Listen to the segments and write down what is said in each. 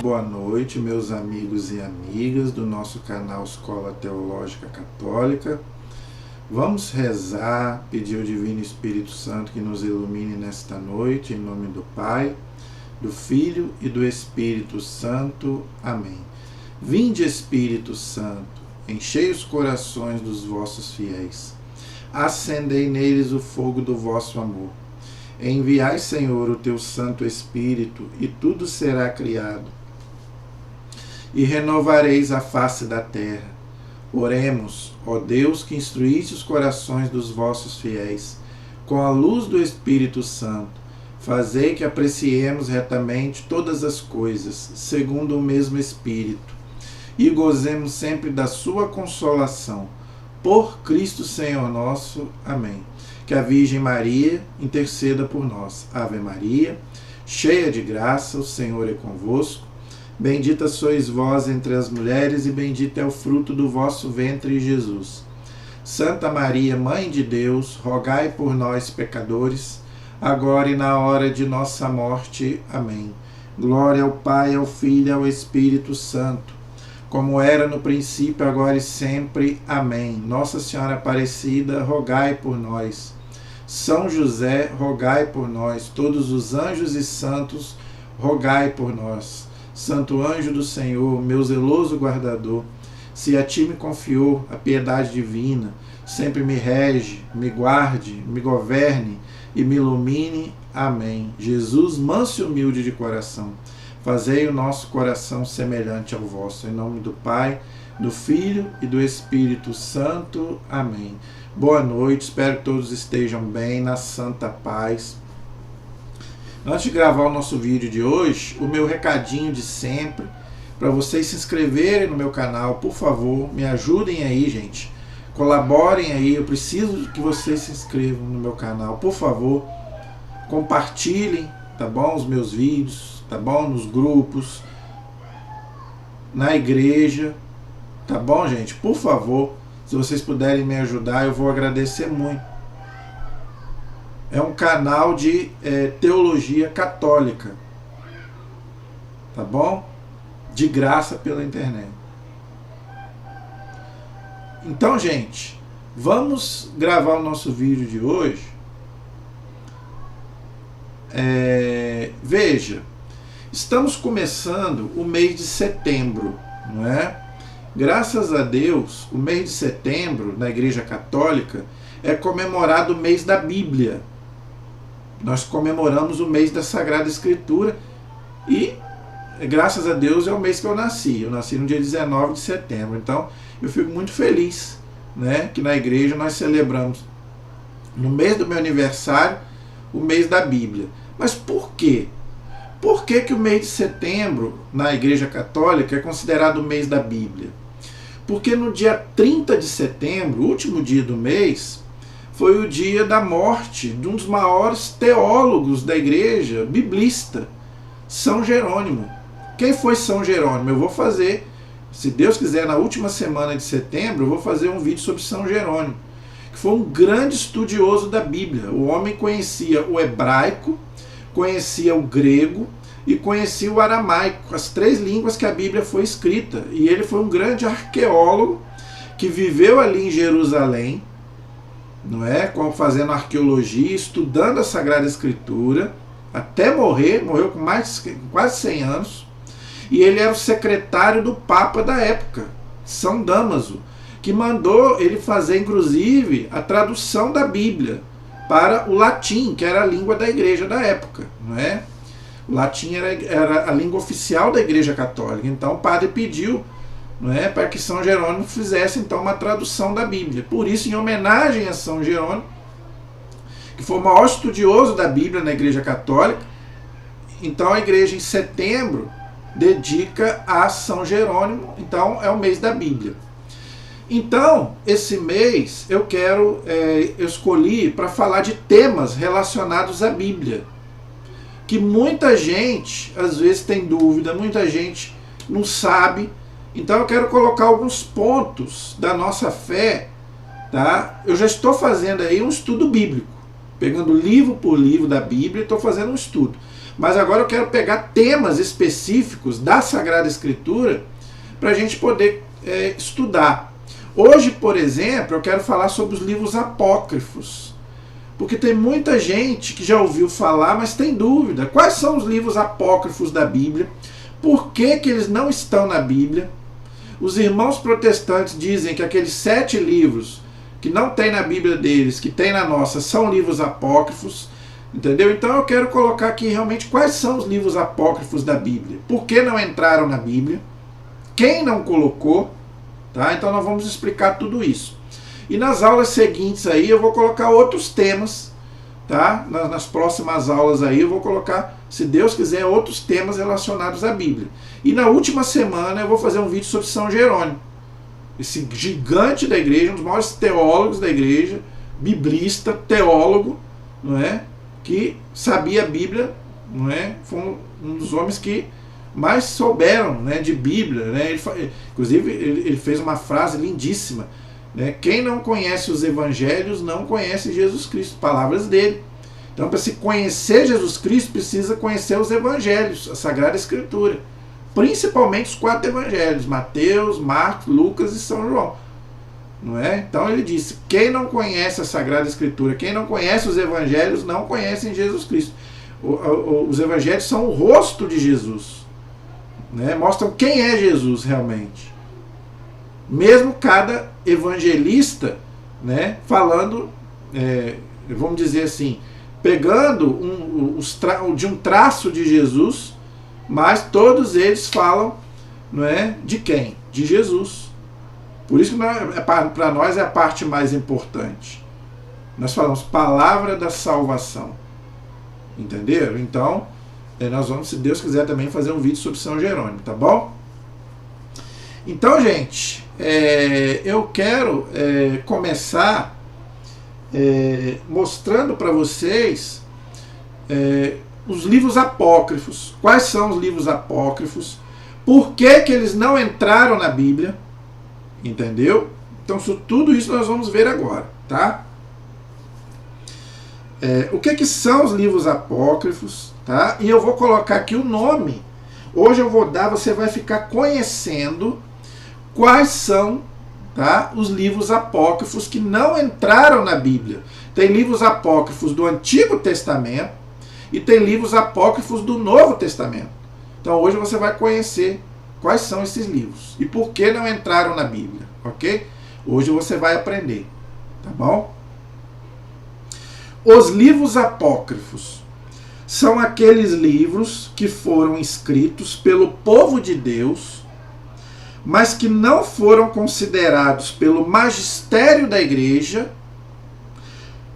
boa noite, meus amigos e amigas do nosso canal Escola Teológica Católica. Vamos rezar, pedir ao Divino Espírito Santo que nos ilumine nesta noite, em nome do Pai, do Filho e do Espírito Santo. Amém. Vinde, Espírito Santo, enchei os corações dos vossos fiéis, acendei neles o fogo do vosso amor. Enviai, Senhor, o teu Santo Espírito, e tudo será criado, e renovareis a face da terra. Oremos, ó Deus, que instruíste os corações dos vossos fiéis, com a luz do Espírito Santo, fazei que apreciemos retamente todas as coisas, segundo o mesmo Espírito, e gozemos sempre da sua consolação. Por Cristo Senhor nosso. Amém. Que a Virgem Maria interceda por nós. Ave Maria, cheia de graça, o Senhor é convosco. Bendita sois vós entre as mulheres, e bendito é o fruto do vosso ventre, Jesus. Santa Maria, Mãe de Deus, rogai por nós, pecadores, agora e na hora de nossa morte. Amém. Glória ao Pai, ao Filho e ao Espírito Santo, como era no princípio, agora e sempre. Amém. Nossa Senhora Aparecida, rogai por nós. São José, rogai por nós. Todos os anjos e santos, rogai por nós. Santo anjo do Senhor, meu zeloso guardador, se a ti me confiou a piedade divina, sempre me rege, me guarde, me governe e me ilumine. Amém. Jesus, manso e humilde de coração, fazei o nosso coração semelhante ao vosso. Em nome do Pai, do Filho e do Espírito Santo. Amém. Boa noite, espero que todos estejam bem, na santa paz. Antes de gravar o nosso vídeo de hoje, o meu recadinho de sempre, para vocês se inscreverem no meu canal, por favor, me ajudem aí, gente. Colaborem aí, eu preciso que vocês se inscrevam no meu canal, por favor. Compartilhem, tá bom? Os meus vídeos, tá bom? Nos grupos, na igreja, tá bom, gente? Por favor, se vocês puderem me ajudar, eu vou agradecer muito. É um canal de teologia católica, tá bom? De graça pela internet. Então, gente, vamos gravar o nosso vídeo de hoje. Veja, estamos começando o mês de setembro, não é? Graças a Deus, o mês de setembro, na Igreja Católica, é comemorado o mês da Bíblia. Nós comemoramos o mês da Sagrada Escritura e, graças a Deus, é o mês que eu nasci. Eu nasci no dia 19 de setembro. Então, eu fico muito feliz, né, que na igreja nós celebramos, no mês do meu aniversário, o mês da Bíblia. Mas por quê? Por que que o mês de setembro, na Igreja Católica, é considerado o mês da Bíblia? Porque no dia 30 de setembro, o último dia do mês, foi o dia da morte de um dos maiores teólogos da igreja, biblista, São Jerônimo. Quem foi São Jerônimo? Eu vou fazer, se Deus quiser, na última semana de setembro, eu vou fazer um vídeo sobre São Jerônimo, que foi um grande estudioso da Bíblia. O homem conhecia o hebraico, conhecia o grego e conhecia o aramaico, as três línguas que a Bíblia foi escrita. E ele foi um grande arqueólogo que viveu ali em Jerusalém, não é? Fazendo arqueologia, estudando a Sagrada Escritura, até morrer, morreu com quase 100 anos. E ele era o secretário do Papa da época, São Damaso, que mandou ele fazer, inclusive, a tradução da Bíblia para o latim, que era a língua da igreja da época, não é? O latim era a língua oficial da Igreja Católica. Então o padre pediu, não é, para que São Jerônimo fizesse então uma tradução da Bíblia. Por isso, em homenagem a São Jerônimo, que foi o maior estudioso da Bíblia na Igreja Católica, então a igreja em setembro dedica a São Jerônimo. Então é o mês da Bíblia. Então, esse mês eu escolhi para falar de temas relacionados à Bíblia, que muita gente às vezes tem dúvida, muita gente não sabe. Então eu quero colocar alguns pontos da nossa fé, tá? Eu já estou fazendo aí um estudo bíblico, pegando livro por livro da Bíblia, estou fazendo um estudo. Mas agora eu quero pegar temas específicos da Sagrada Escritura para a gente poder estudar. Hoje, por exemplo, eu quero falar sobre os livros apócrifos. Porque tem muita gente que já ouviu falar, mas tem dúvida. Quais são os livros apócrifos da Bíblia? Por que eles não estão na Bíblia? Os irmãos protestantes dizem que aqueles 7 livros que não tem na Bíblia deles, que tem na nossa, são livros apócrifos. Entendeu? Então eu quero colocar aqui realmente quais são os livros apócrifos da Bíblia. Por que não entraram na Bíblia? Quem não colocou? Tá? Então nós vamos explicar tudo isso. E nas aulas seguintes aí eu vou colocar outros temas. Tá? Nas próximas aulas aí eu vou colocar, se Deus quiser, outros temas relacionados à Bíblia. E na última semana eu vou fazer um vídeo sobre São Jerônimo. Esse gigante da igreja, um dos maiores teólogos da igreja, biblista, teólogo, não é? Que sabia a Bíblia, não é? Foi um dos homens que mais souberam, né, de Bíblia, né? Inclusive ele fez uma frase lindíssima, né? Quem não conhece os evangelhos não conhece Jesus Cristo, palavras dele. Então, para se conhecer Jesus Cristo, precisa conhecer os evangelhos, a Sagrada Escritura, principalmente os 4 evangelhos, Mateus, Marcos, Lucas e São João. Não é? Então ele disse, quem não conhece a Sagrada Escritura, quem não conhece os evangelhos, não conhecem Jesus Cristo. Os evangelhos são o rosto de Jesus, né? Mostram quem é Jesus realmente. Mesmo cada evangelista, né, falando, vamos dizer assim, pegando de um traço de Jesus, mas todos eles falam, não é, de quem? De Jesus. Por isso que para nós é a parte mais importante. Nós falamos palavra da salvação. Entenderam? Então, nós vamos, se Deus quiser, também fazer um vídeo sobre São Jerônimo, tá bom? Então, gente, eu quero começar mostrando para vocês os livros apócrifos. Quais são os livros apócrifos? Por que eles não entraram na Bíblia? Entendeu? Então tudo isso nós vamos ver agora, tá? O que são os livros apócrifos, tá? E eu vou colocar aqui o nome. Hoje eu vou dar, você vai ficar conhecendo quais são, tá, os livros apócrifos que não entraram na Bíblia. Tem livros apócrifos do Antigo Testamento e tem livros apócrifos do Novo Testamento. Então hoje você vai conhecer quais são esses livros e por que não entraram na Bíblia, ok? Hoje você vai aprender, tá bom? Os livros apócrifos são aqueles livros que foram escritos pelo povo de Deus, mas que não foram considerados pelo magistério da igreja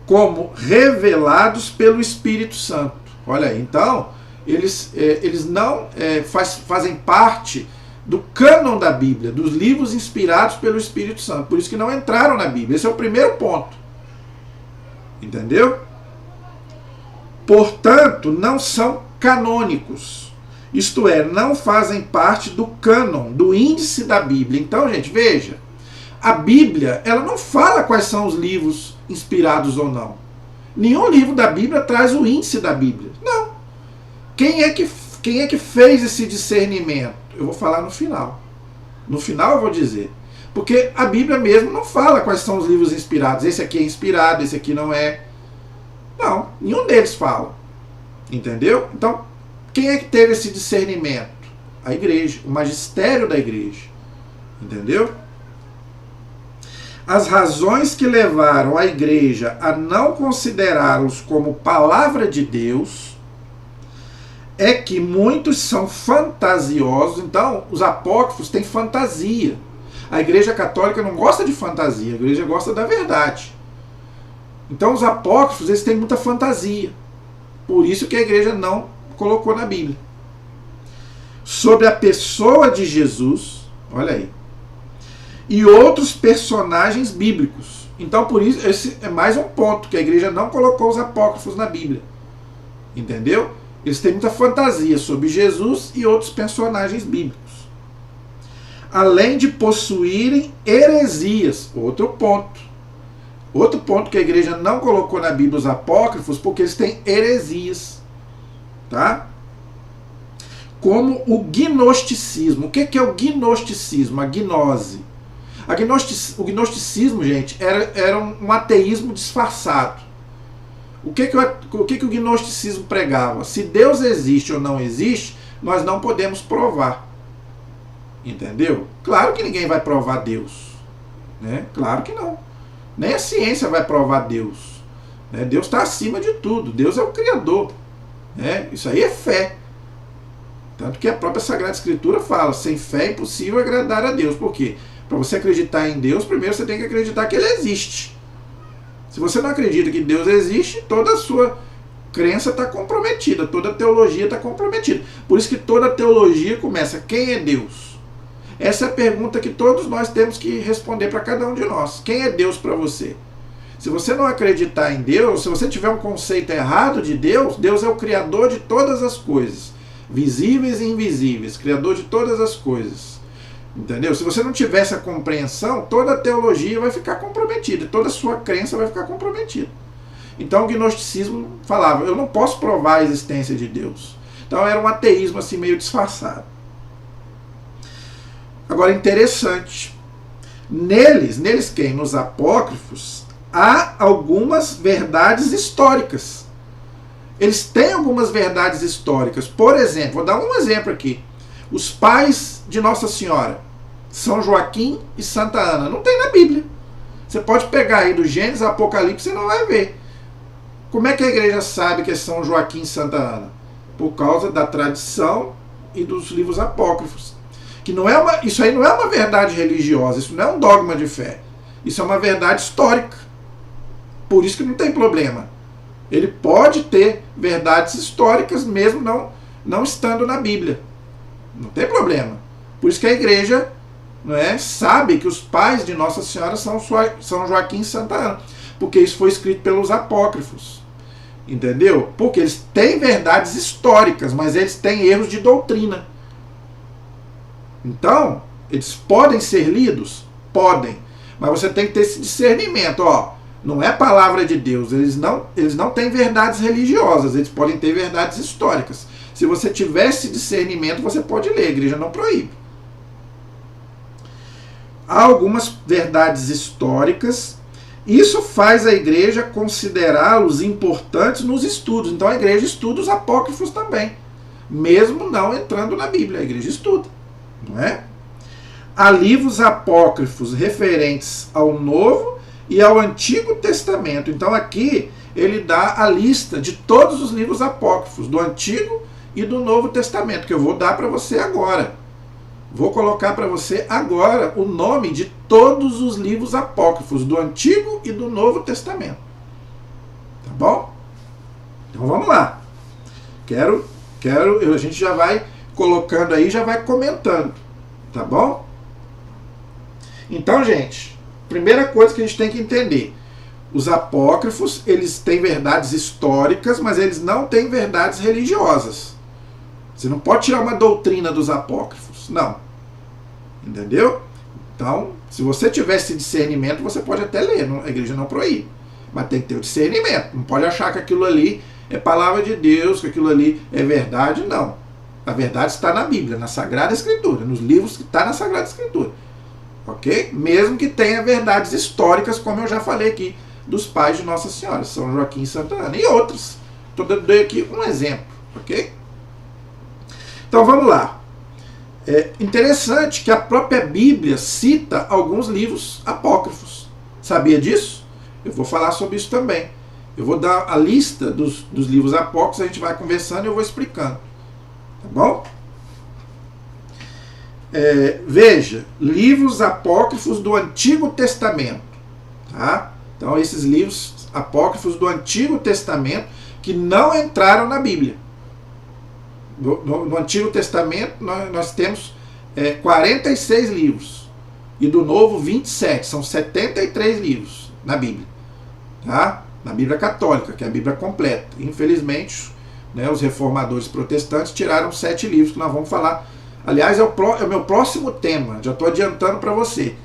como revelados pelo Espírito Santo. Olha aí, então eles não fazem parte do cânon da Bíblia, dos livros inspirados pelo Espírito Santo. Por isso que não entraram na Bíblia. Esse é o primeiro ponto. Entendeu? Portanto, não são canônicos. Isto é, não fazem parte do cânon, do índice da Bíblia. Então, gente, veja. A Bíblia, ela não fala quais são os livros inspirados ou não. Nenhum livro da Bíblia traz o índice da Bíblia. Não. Quem é que fez esse discernimento? Eu vou falar no final. No final eu vou dizer. Porque a Bíblia mesmo não fala quais são os livros inspirados. Esse aqui é inspirado, esse aqui não é. Não, nenhum deles fala. Entendeu? Então, quem é que teve esse discernimento? A igreja, o magistério da igreja. Entendeu? As razões que levaram a igreja a não considerá-los como palavra de Deus é que muitos são fantasiosos. Então, os apócrifos têm fantasia. A igreja católica não gosta de fantasia, a igreja gosta da verdade. Então, os apócrifos, eles têm muita fantasia. Por isso que a igreja não colocou na Bíblia. Sobre a pessoa de Jesus, olha aí, e outros personagens bíblicos. Então, por isso, esse é mais um ponto, que a igreja não colocou os apócrifos na Bíblia. Entendeu? Eles têm muita fantasia sobre Jesus e outros personagens bíblicos. Além de possuírem heresias. Outro ponto. Outro ponto que a igreja não colocou na Bíblia os apócrifos, porque eles têm heresias. Tá? como o gnosticismo. O que é o gnosticismo? A gnose. O gnosticismo, gente, era um ateísmo disfarçado. O que o gnosticismo pregava? Se Deus existe ou não existe, nós não podemos provar. Entendeu? Claro que ninguém vai provar Deus. Né? Claro que não. Nem a ciência vai provar Deus. Né? Deus está acima de tudo. Deus é o Criador. Né? Isso aí é fé. Tanto que a própria Sagrada Escritura fala, sem fé é impossível agradar a Deus. Por quê? Para você acreditar em Deus, primeiro você tem que acreditar que Ele existe. Se você não acredita que Deus existe, toda a sua crença está comprometida, toda a teologia está comprometida. Por isso que toda a teologia começa, quem é Deus? Essa é a pergunta que todos nós temos que responder para cada um de nós. Quem é Deus para você? Se você não acreditar em Deus, se você tiver um conceito errado de Deus, Deus é o Criador de todas as coisas, visíveis e invisíveis, Criador de todas as coisas. Entendeu? Se você não tiver essa compreensão, toda a teologia vai ficar comprometida, toda a sua crença vai ficar comprometida. Então o gnosticismo falava, eu não posso provar a existência de Deus. Então era um ateísmo assim meio disfarçado. Agora interessante, neles quem? Nos apócrifos, há algumas verdades históricas. Eles têm algumas verdades históricas. Por exemplo, vou dar um exemplo aqui. Os pais de Nossa Senhora, São Joaquim e Santa Ana, não tem na Bíblia. Você pode pegar aí do Gênesis ao Apocalipse e não vai ver. Como é que a igreja sabe que é São Joaquim e Santa Ana? Por causa da tradição e dos livros apócrifos. Que não é isso aí não é uma verdade religiosa, isso não é um dogma de fé. Isso é uma verdade histórica. Por isso que não tem problema. Ele pode ter verdades históricas mesmo não estando na Bíblia. Não tem problema. Por isso que a igreja, não é, sabe que os pais de Nossa Senhora são São Joaquim e Santa Ana. Porque isso foi escrito pelos apócrifos. Entendeu? Porque eles têm verdades históricas, mas eles têm erros de doutrina. Então, eles podem ser lidos? Podem. Mas você tem que ter esse discernimento. Ó, não é palavra de Deus. Eles não têm verdades religiosas. Eles podem ter verdades históricas. Se você tiver esse discernimento, você pode ler. A igreja não proíbe. Há algumas verdades históricas. Isso faz a igreja considerá-los importantes nos estudos. Então a igreja estuda os apócrifos também. Mesmo não entrando na Bíblia. A igreja estuda. Não é? Há livros apócrifos referentes ao Novo e ao Antigo Testamento. Então aqui ele dá a lista de todos os livros apócrifos, do Antigo e do Novo Testamento, que eu vou dar para você agora. Vou colocar para você agora o nome de todos os livros apócrifos, do Antigo e do Novo Testamento. Tá bom? Então vamos lá. A gente já vai colocando aí, já vai comentando, tá bom? Então, gente, primeira coisa que a gente tem que entender, os apócrifos, eles têm verdades históricas, mas eles não têm verdades religiosas. Você não pode tirar uma doutrina dos apócrifos, não. Entendeu? Então, se você tiver esse discernimento, você pode até ler, a igreja não proíbe, mas tem que ter o discernimento, não pode achar que aquilo ali é palavra de Deus, que aquilo ali é verdade, não. A verdade está na Bíblia, na Sagrada Escritura, nos livros que está na Sagrada Escritura. Ok? Mesmo que tenha verdades históricas, como eu já falei aqui, dos pais de Nossa Senhora, São Joaquim e Santa Ana, e outros. Estou dando aqui um exemplo. Ok? Então vamos lá. É interessante que a própria Bíblia cita alguns livros apócrifos. Sabia disso? Eu vou falar sobre isso também. Eu vou dar a lista dos livros apócrifos, a gente vai conversando e eu vou explicando. Tá bom? Veja, livros apócrifos do Antigo Testamento. Tá? Então, esses livros apócrifos do Antigo Testamento que não entraram na Bíblia. No Antigo Testamento, nós temos 46 livros. E do Novo, 27. São 73 livros na Bíblia. Tá? Na Bíblia Católica, que é a Bíblia completa. Infelizmente, os reformadores protestantes tiraram 7 livros que nós vamos falar. Aliás, é o meu próximo tema. Já estou adiantando para você.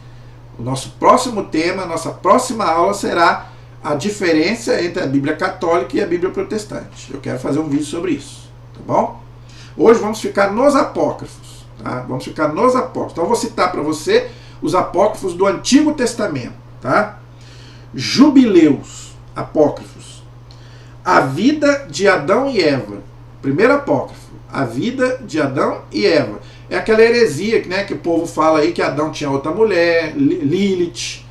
O nosso próximo tema, a nossa próxima aula será a diferença entre a Bíblia Católica e a Bíblia Protestante. Eu quero fazer um vídeo sobre isso. Tá bom? Hoje vamos ficar nos apócrifos. Tá? Vamos ficar nos apócrifos. Então eu vou citar para você os apócrifos do Antigo Testamento. Tá? Jubileus, apócrifos. A vida de Adão e Eva. Primeiro apócrifo. A vida de Adão e Eva. É aquela heresia, né, que o povo fala aí que Adão tinha outra mulher, Lilith.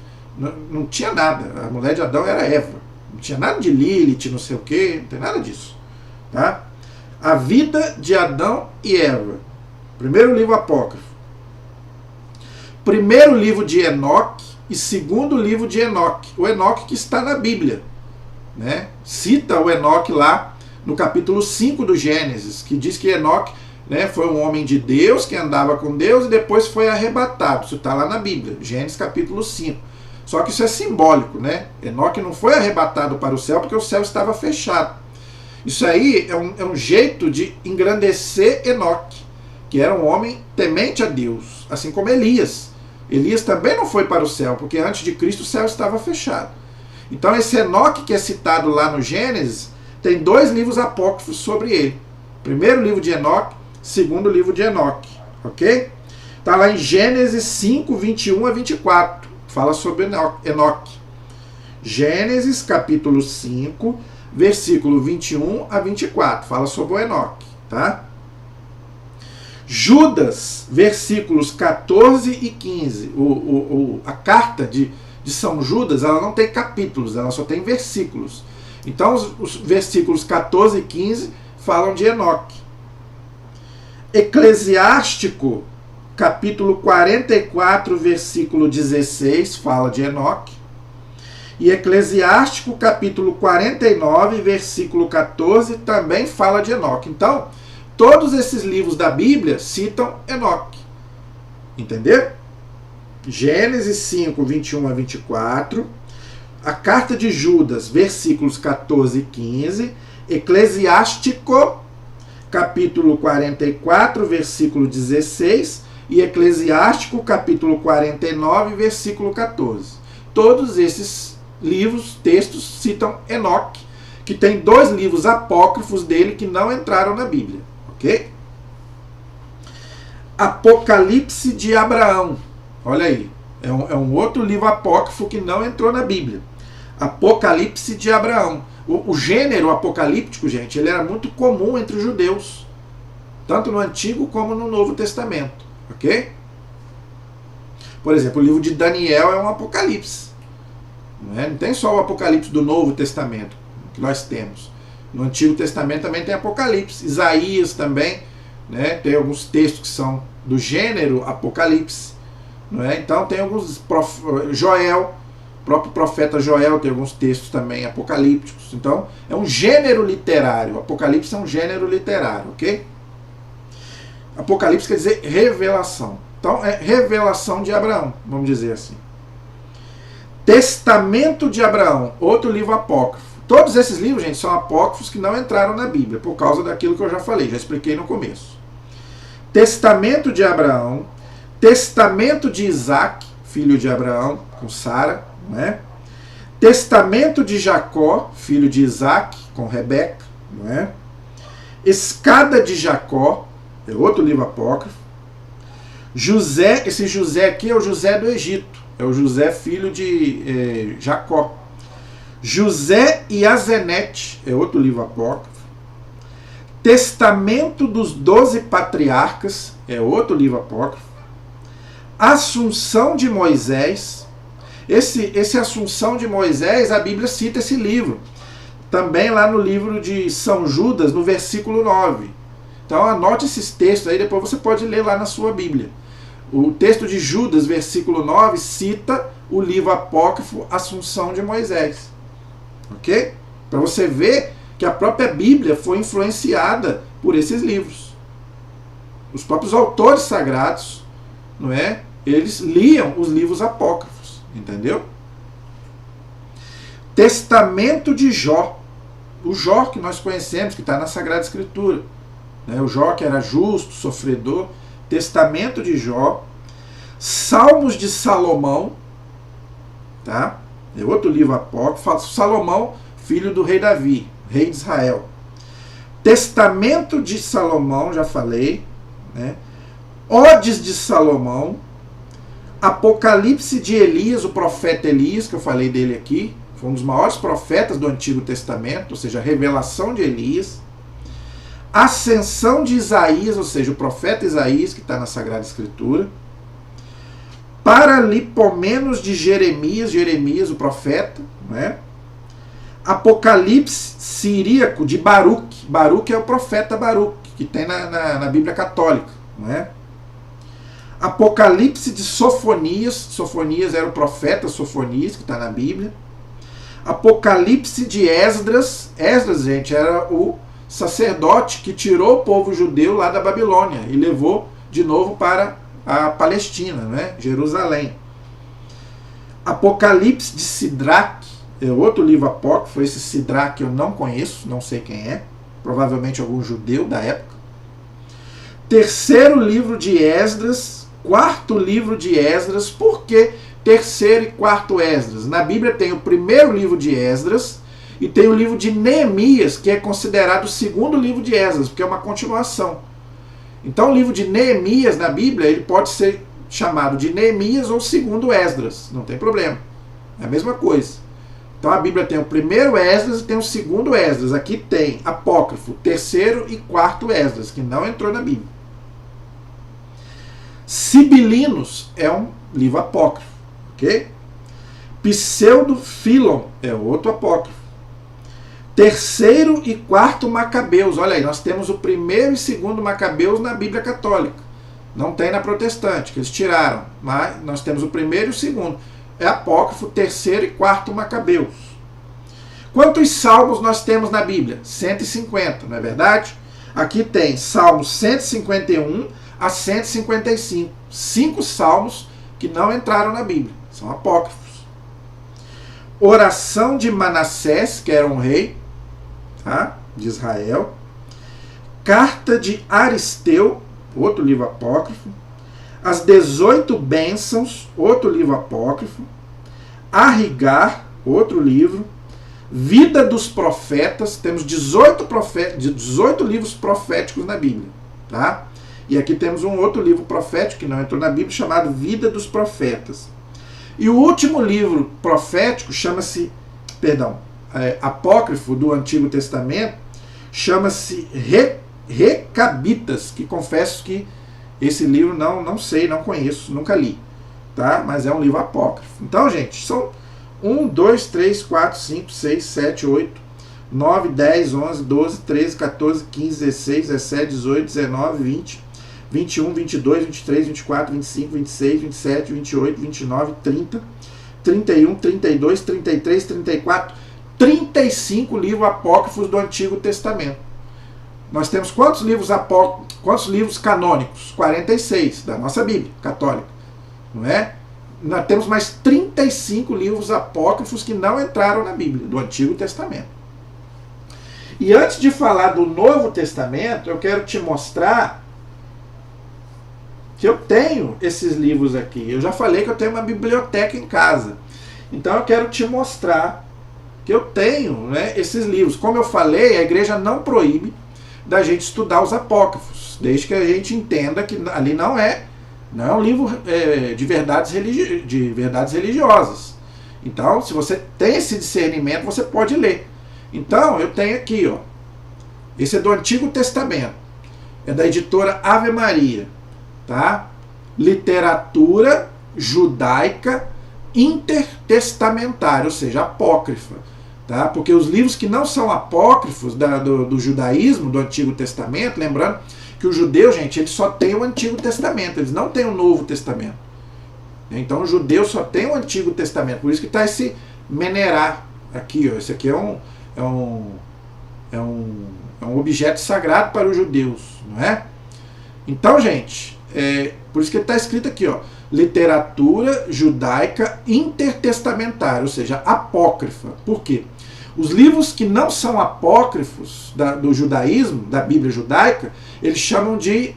Não tinha nada. A mulher de Adão era Eva. Não tinha nada de Lilith, não sei o quê. Não tem nada disso. Tá? A vida de Adão e Eva. Primeiro livro apócrifo. Primeiro livro de Enoque e segundo livro de Enoque. O Enoque que está na Bíblia. Né? Cita o Enoque lá no capítulo 5 do Gênesis, que diz que Enoque, né, foi um homem de Deus que andava com Deus e depois foi arrebatado. Isso está lá na Bíblia, Gênesis capítulo 5. Só que isso é simbólico, né? Enoque não foi arrebatado para o céu porque o céu estava fechado. Isso aí é um jeito de engrandecer Enoque, que era um homem temente a Deus, assim como Elias. Elias também não foi para o céu, porque antes de Cristo o céu estava fechado. Então esse Enoque que é citado lá no Gênesis, tem 2 livros apócrifos sobre ele. Primeiro livro de Enoque, segundo livro de Enoque. Ok? Está lá em Gênesis 5, 21 a 24. Fala sobre Enoque. Gênesis capítulo 5, versículo 21 a 24. Fala sobre o Enoque. Tá? Judas, versículos 14 e 15. A carta de São Judas, ela não tem capítulos, ela só tem versículos. Então os versículos 14 e 15 falam de Enoque. Eclesiástico, capítulo 44, versículo 16, fala de Enoque. E Eclesiástico, capítulo 49, versículo 14, também fala de Enoque. Então, todos esses livros da Bíblia citam Enoque. Entendeu? Gênesis 5, 21 a 24. A carta de Judas, versículos 14 e 15. Eclesiástico, capítulo 44, versículo 16. E Eclesiástico, capítulo 49, versículo 14. Todos esses livros, textos, citam Enoque, que tem 2 livros apócrifos dele que não entraram na Bíblia. Ok? Apocalipse de Abraão. Olha aí. É um outro livro apócrifo que não entrou na Bíblia. Apocalipse de Abraão. O gênero apocalíptico, gente, ele era muito comum entre os judeus. Tanto no Antigo como no Novo Testamento. Ok? Por exemplo, o livro de Daniel é um apocalipse. Não tem só o apocalipse do Novo Testamento que nós temos. No Antigo Testamento também tem apocalipse. Isaías também, né? Tem alguns textos que são do gênero apocalipse. Não é? Então tem alguns... Joel, o próprio profeta Joel tem alguns textos também apocalípticos. Então é um gênero literário. O Apocalipse é um gênero literário, ok? Apocalipse quer dizer revelação. Então é revelação de Abraão, vamos dizer assim. Testamento de Abraão, outro livro apócrifo. Todos esses livros, gente, são apócrifos que não entraram na Bíblia, por causa daquilo que eu já falei, já expliquei no começo. Testamento de Abraão, testamento de Isaac, filho de Abraão, com Sara, não é? Testamento de Jacó, filho de Isaac, com Rebeca, não é? Escada de Jacó, é outro livro apócrifo. José, esse José aqui é o José do Egito, é o José filho de Jacó. José e Azenete, é outro livro apócrifo. Testamento dos 12 patriarcas, é outro livro apócrifo. Assunção de Moisés, esse Assunção de Moisés, a Bíblia cita esse livro, também lá no livro de São Judas, no versículo 9. Então anote esses textos aí, depois você pode ler lá na sua Bíblia. O texto de Judas, versículo 9, cita o livro apócrifo Assunção de Moisés. Ok? Para você ver que a própria Bíblia foi influenciada por esses livros. Os próprios autores sagrados, não é? Eles liam os livros apócrifos, entendeu? Testamento de Jó. O Jó que nós conhecemos, que está na Sagrada Escritura. Né? O Jó que era justo, sofredor. Testamento de Jó. Salmos de Salomão. Tá? É outro livro apócrifo. Salomão, filho do rei Davi, rei de Israel. Testamento de Salomão, já falei, né? Odes de Salomão, Apocalipse de Elias, o profeta Elias, que eu falei dele aqui, foi um dos maiores profetas do Antigo Testamento, ou seja, a revelação de Elias. Ascensão de Isaías, ou seja, o profeta Isaías, que está na Sagrada Escritura. Paralipomenos de Jeremias, Jeremias, o profeta, né? Apocalipse siríaco de Baruque. Baruque é o profeta Baruque, que tem na Bíblia Católica, né? Apocalipse de Sofonias. Sofonias era o profeta Sofonias, que está na Bíblia. Apocalipse de Esdras. Esdras, gente, era o sacerdote que tirou o povo judeu lá da Babilônia e levou de novo para a Palestina, né? Jerusalém. Apocalipse de Sidraque, é outro livro apócrifo. Esse Sidraque eu não conheço, não sei quem é, provavelmente algum judeu da época. Terceiro livro de Esdras, quarto livro de Esdras. Por que terceiro e quarto Esdras? Na Bíblia tem o primeiro livro de Esdras e tem o livro de Neemias, que é considerado o segundo livro de Esdras, porque é uma continuação. Então o livro de Neemias na Bíblia, ele pode ser chamado de Neemias ou segundo Esdras, não tem problema, é a mesma coisa. Então a Bíblia tem o primeiro Esdras e tem o segundo Esdras. Aqui tem apócrifo, terceiro e quarto Esdras, que não entrou na Bíblia. Sibilinos é um livro apócrifo, ok? Pseudo-Filon é outro apócrifo. Terceiro e quarto Macabeus. Olha aí, nós temos o primeiro e segundo Macabeus na Bíblia Católica. Não tem na protestante, que eles tiraram. Mas nós temos o primeiro e o segundo. É apócrifo, terceiro e quarto Macabeus. Quantos salmos nós temos na Bíblia? 150, não é verdade? Aqui tem Salmos 151 a 155. 5 salmos que não entraram na Bíblia. São apócrifos. Oração de Manassés, que era um rei, tá, de Israel. Carta de Aristeu, outro livro apócrifo. As 18 Bênçãos, outro livro apócrifo. Arrigar, outro livro. Vida dos Profetas, temos 18 livros proféticos na Bíblia, tá? E aqui temos um outro livro profético que não entrou na Bíblia, chamado Vida dos Profetas. E o último livro profético chama-se, apócrifo do Antigo Testamento, chama-se Recabitas, que confesso que esse livro não sei, não conheço, nunca li, tá? Mas é um livro apócrifo. Então, gente, são 1, 2, 3, 4, 5, 6, 7, 8, 9, 10, 11, 12, 13, 14, 15, 16, 17, 18, 19, 20, 21, 22, 23, 24, 25, 26, 27, 28, 29, 30, 31, 32, 33, 34, 35 livros apócrifos do Antigo Testamento. Nós temos quantos livros quantos livros canônicos? 46 da nossa Bíblia católica, não é? Nós temos mais 35 livros apócrifos que não entraram na Bíblia, do Antigo Testamento. E antes de falar do Novo Testamento, eu quero te mostrar que eu tenho esses livros aqui. Eu já falei que eu tenho uma biblioteca em casa. Então eu quero te mostrar que eu tenho, né, esses livros. Como eu falei, a igreja não proíbe da gente estudar os apócrifos, desde que a gente entenda que ali não é um livro de verdades religiosas. Então, se você tem esse discernimento, você pode ler. Então, eu tenho aqui, ó, esse é do Antigo Testamento, é da editora Ave Maria, tá? Literatura judaica intertestamentária, ou seja, apócrifa, tá? Porque os livros que não são apócrifos do judaísmo, do Antigo Testamento, lembrando que o judeu, gente, ele só tem o Antigo Testamento, eles não têm o Novo Testamento. Então o judeu só tem o Antigo Testamento, por isso que está esse menerá aqui, ó. Esse aqui é um objeto sagrado para os judeus, não é? Então, gente, por isso que está escrito aqui, ó, literatura judaica intertestamentária, ou seja, apócrifa. Por quê? Os livros que não são apócrifos do judaísmo, da Bíblia judaica, eles chamam de...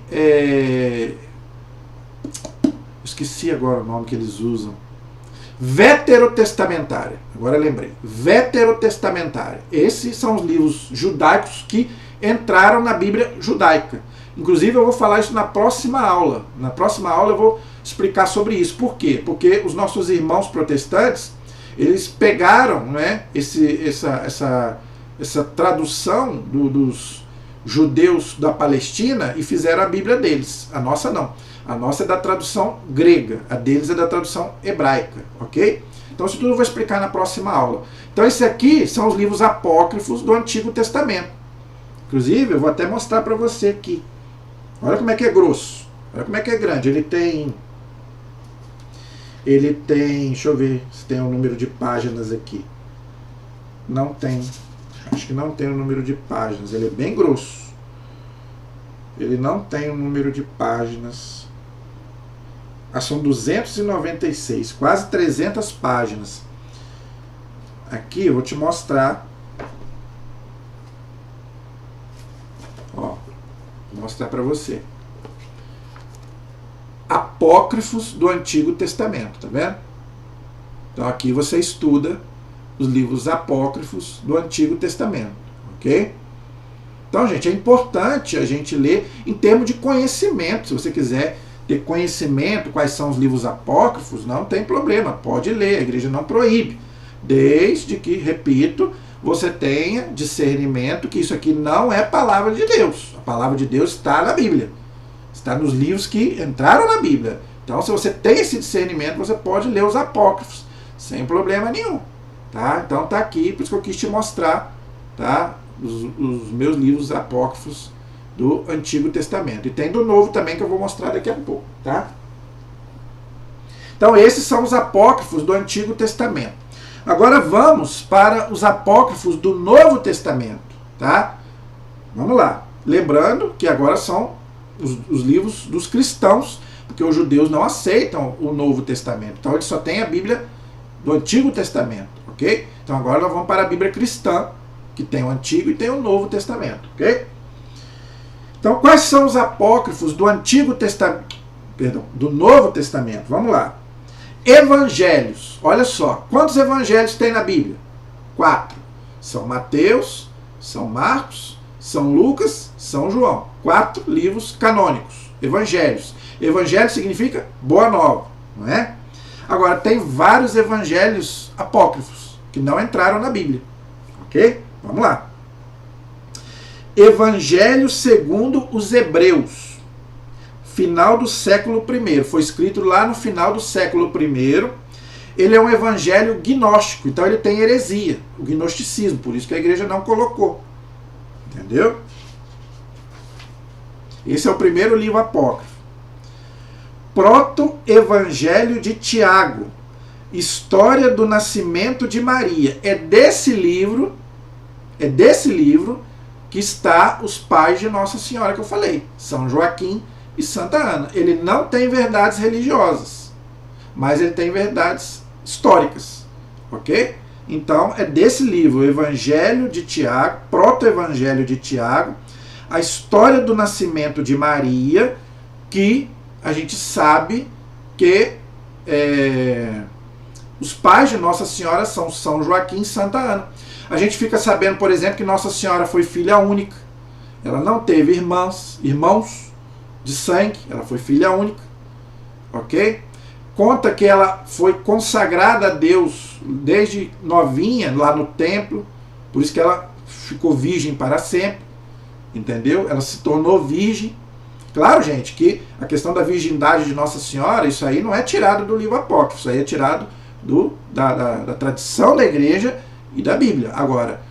esqueci agora o nome que eles usam. Veterotestamentária. Agora eu lembrei. Veterotestamentária. Esses são os livros judaicos que entraram na Bíblia judaica. Inclusive eu vou falar isso na próxima aula. Na próxima aula eu vou explicar sobre isso. Por quê? Porque os nossos irmãos protestantes, eles pegaram, né, essa tradução dos judeus da Palestina e fizeram a Bíblia deles. A nossa não. A nossa é da tradução grega, a deles é da tradução hebraica, ok? Então isso tudo eu vou explicar na próxima aula. Então esses aqui são os livros apócrifos do Antigo Testamento. Inclusive eu vou até mostrar para você aqui. Olha como é que é grosso, olha como é que é grande. Ele tem, deixa eu ver se tem um número de páginas aqui. Não tem. Acho que não tem o número de páginas. Ele é bem grosso. Ele não tem o número de páginas. São 296, quase 300 páginas. Aqui eu vou te mostrar. Ó, vou mostrar para você. Apócrifos do Antigo Testamento, tá vendo? Então aqui você estuda os livros apócrifos do Antigo Testamento, ok? Então, gente, é importante a gente ler em termos de conhecimento. Se você quiser ter conhecimento quais são os livros apócrifos, não tem problema, pode ler, a igreja não proíbe, desde que, repito, você tenha discernimento que isso aqui não é palavra de Deus. A palavra de Deus está na Bíblia, está nos livros que entraram na Bíblia. Então, se você tem esse discernimento, você pode ler os apócrifos sem problema nenhum. Tá? Então tá aqui, por isso que eu quis te mostrar, tá? Os meus livros apócrifos do Antigo Testamento. E tem do Novo também que eu vou mostrar daqui a pouco. Tá? Então esses são os apócrifos do Antigo Testamento. Agora vamos para os apócrifos do Novo Testamento. Tá? Vamos lá. Lembrando que agora são os livros dos cristãos, porque os judeus não aceitam o Novo Testamento. Então eles só têm a Bíblia do Antigo Testamento. Okay? Então agora nós vamos para a Bíblia cristã, que tem o Antigo e tem o Novo Testamento. Okay? Então quais são os apócrifos do Antigo Testamento? Perdão, do Novo Testamento? Vamos lá. Evangelhos. Olha só, quantos evangelhos tem na Bíblia? 4. São Mateus, São Marcos, São Lucas, São João. 4 livros canônicos. Evangelhos. Evangelho significa boa nova, não é? Agora, tem vários evangelhos apócrifos que não entraram na Bíblia. Ok? Vamos lá. Evangelho segundo os Hebreus. Final do século I. Foi escrito lá no final do século I. Ele é um evangelho gnóstico. Então ele tem heresia. O gnosticismo. Por isso que a igreja não colocou. Entendeu? Esse é o primeiro livro apócrifo. Proto-Evangelho de Tiago. História do nascimento de Maria. É desse livro que está os pais de Nossa Senhora que eu falei. São Joaquim e Santa Ana. Ele não tem verdades religiosas, mas ele tem verdades históricas. Ok? Então é desse livro, o Evangelho de Tiago, Proto-Evangelho de Tiago, a história do nascimento de Maria, que a gente sabe que os pais de Nossa Senhora são São Joaquim e Santa Ana. A gente fica sabendo, por exemplo, que Nossa Senhora foi filha única. Ela não teve irmãos de sangue, ela foi filha única. Ok? Conta que ela foi consagrada a Deus desde novinha, lá no templo. Por isso que ela ficou virgem para sempre. Entendeu? Ela se tornou virgem. Claro, gente, que a questão da virgindade de Nossa Senhora, isso aí não é tirado do livro apócrifo, isso aí é tirado da tradição da igreja e da Bíblia. Agora,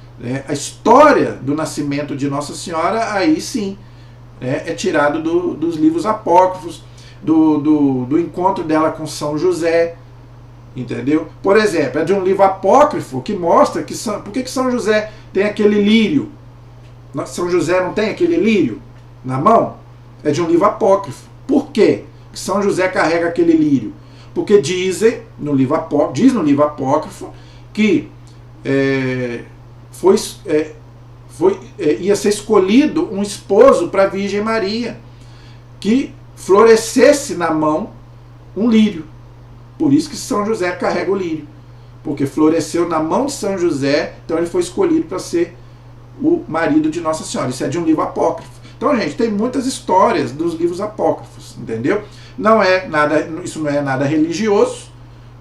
a história do nascimento de Nossa Senhora, aí sim, é tirado dos livros apócrifos, do encontro dela com São José, entendeu? Por exemplo, é de um livro apócrifo que mostra por que São José tem aquele lírio. São José não tem aquele lírio na mão? É de um livro apócrifo. Por quê que São José carrega aquele lírio? Porque diz no livro apócrifo que ia ser escolhido um esposo para a Virgem Maria que florescesse na mão um lírio. Por isso que São José carrega o lírio. Porque floresceu na mão de São José, então ele foi escolhido para ser o marido de Nossa Senhora. Isso é de um livro apócrifo. Então, gente, tem muitas histórias dos livros apócrifos, entendeu? Não é nada, isso não é nada religioso,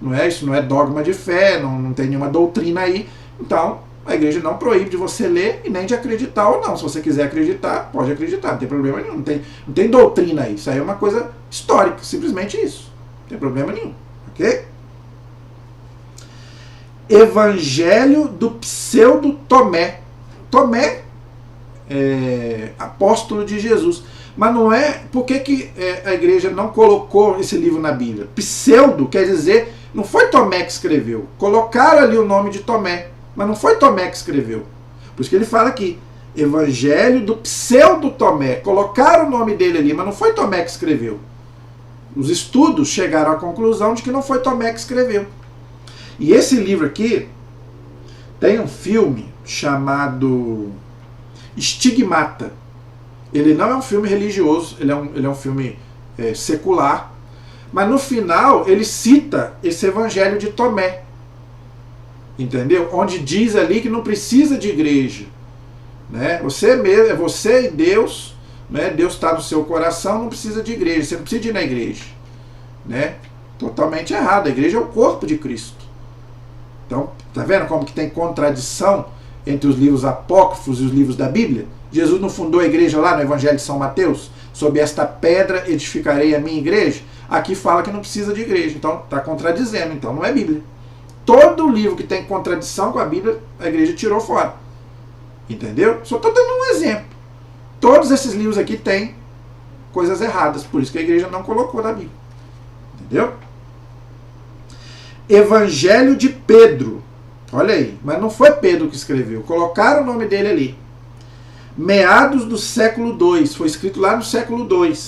não é? Isso não é dogma de fé, não tem nenhuma doutrina aí. Então, a igreja não proíbe de você ler e nem de acreditar ou não. Se você quiser acreditar, pode acreditar, não tem problema nenhum. Não tem doutrina aí. Isso aí é uma coisa histórica, simplesmente isso. Não tem problema nenhum, ok? Evangelho do pseudo Tomé. Tomé é apóstolo de Jesus. Mas não é... Por que a igreja não colocou esse livro na Bíblia? Pseudo quer dizer... Não foi Tomé que escreveu. Colocaram ali o nome de Tomé. Mas não foi Tomé que escreveu. Por isso que ele fala aqui. Evangelho do pseudo Tomé. Colocaram o nome dele ali, mas não foi Tomé que escreveu. Os estudos chegaram à conclusão de que não foi Tomé que escreveu. E esse livro aqui tem um filme chamado Estigmata. Ele não é um filme religioso, ele é um filme secular, mas no final ele cita esse evangelho de Tomé, entendeu? Onde diz ali que não precisa de igreja, né? Você mesmo, é você e Deus, né? Deus está no seu coração, não precisa de igreja, você não precisa ir na igreja, né? Totalmente errado, a igreja é o corpo de Cristo. Então, tá vendo como que tem contradição entre os livros apócrifos e os livros da Bíblia? Jesus não fundou a igreja lá no Evangelho de São Mateus? Sob esta pedra edificarei a minha igreja? Aqui fala que não precisa de igreja. Então, está contradizendo. Então, não é Bíblia. Todo livro que tem contradição com a Bíblia, a igreja tirou fora. Entendeu? Só estou dando um exemplo. Todos esses livros aqui têm coisas erradas. Por isso que a igreja não colocou na Bíblia. Entendeu? Evangelho de Pedro. Olha aí, mas não foi Pedro que escreveu. Colocaram o nome dele ali. Meados do século II. Foi escrito lá no século II.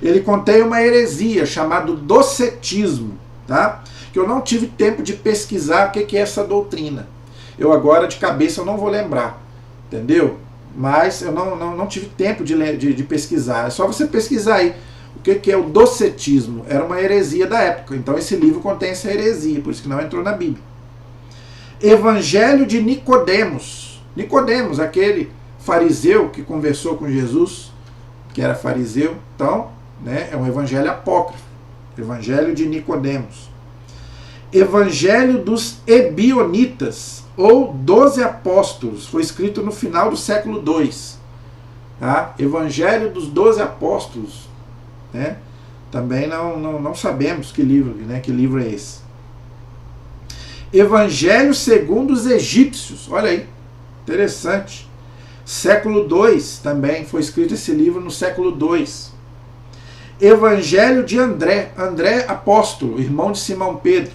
Ele contém uma heresia chamada docetismo. Tá? Que eu não tive tempo de pesquisar o que é essa doutrina. Eu agora, de cabeça, eu não vou lembrar. Entendeu? Mas eu não tive tempo de pesquisar. É só você pesquisar aí. O que é o docetismo? Era uma heresia da época. Então esse livro contém essa heresia, por isso que não entrou na Bíblia. Evangelho de Nicodemos. Nicodemos, aquele fariseu que conversou com Jesus, que era fariseu. Então, né, é um evangelho apócrifo. Evangelho de Nicodemos. Evangelho dos Ebionitas, ou 12 Apóstolos. Foi escrito no final do século II. Tá? Evangelho dos 12 Apóstolos. Né? Também não sabemos que livro é esse. Evangelho segundo os egípcios. Olha aí, interessante. Século II também, foi escrito esse livro no século II. Evangelho de André. André apóstolo, irmão de Simão Pedro.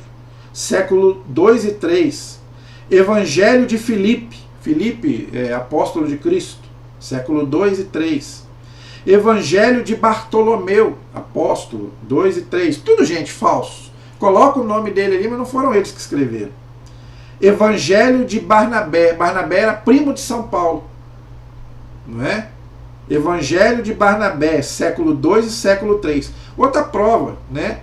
Século II e III. Evangelho de Filipe. Filipe, apóstolo de Cristo. Século II e III. Evangelho de Bartolomeu, apóstolo, 2 e 3. Tudo gente falso. Coloca o nome dele ali, mas não foram eles que escreveram. Evangelho de Barnabé. Barnabé era primo de São Paulo. Não é? Evangelho de Barnabé, século 2 e século 3. Outra prova, né?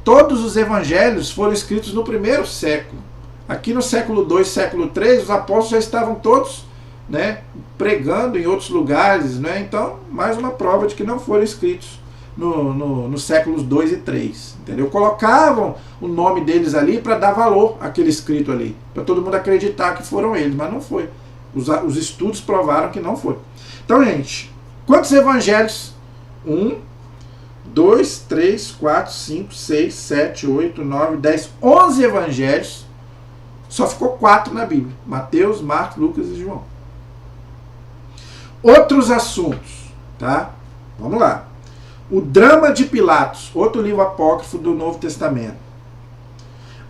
Todos os evangelhos foram escritos no primeiro século. Aqui no século 2, século 3, os apóstolos já estavam todos, né, pregando em outros lugares, né? Então, mais uma prova de que não foram escritos nos séculos 2 e 3, entendeu? Colocavam o nome deles ali para dar valor àquele escrito ali, para todo mundo acreditar que foram eles, mas não foi. Os estudos provaram que não foi. Então, gente, quantos evangelhos? 1, 2, 3, 4, 5, 6, 7, 8, 9, 10, 11 evangelhos. Só ficou 4 na Bíblia: Mateus, Marcos, Lucas e João. Outros assuntos, tá? Vamos lá. O Drama de Pilatos, outro livro apócrifo do Novo Testamento.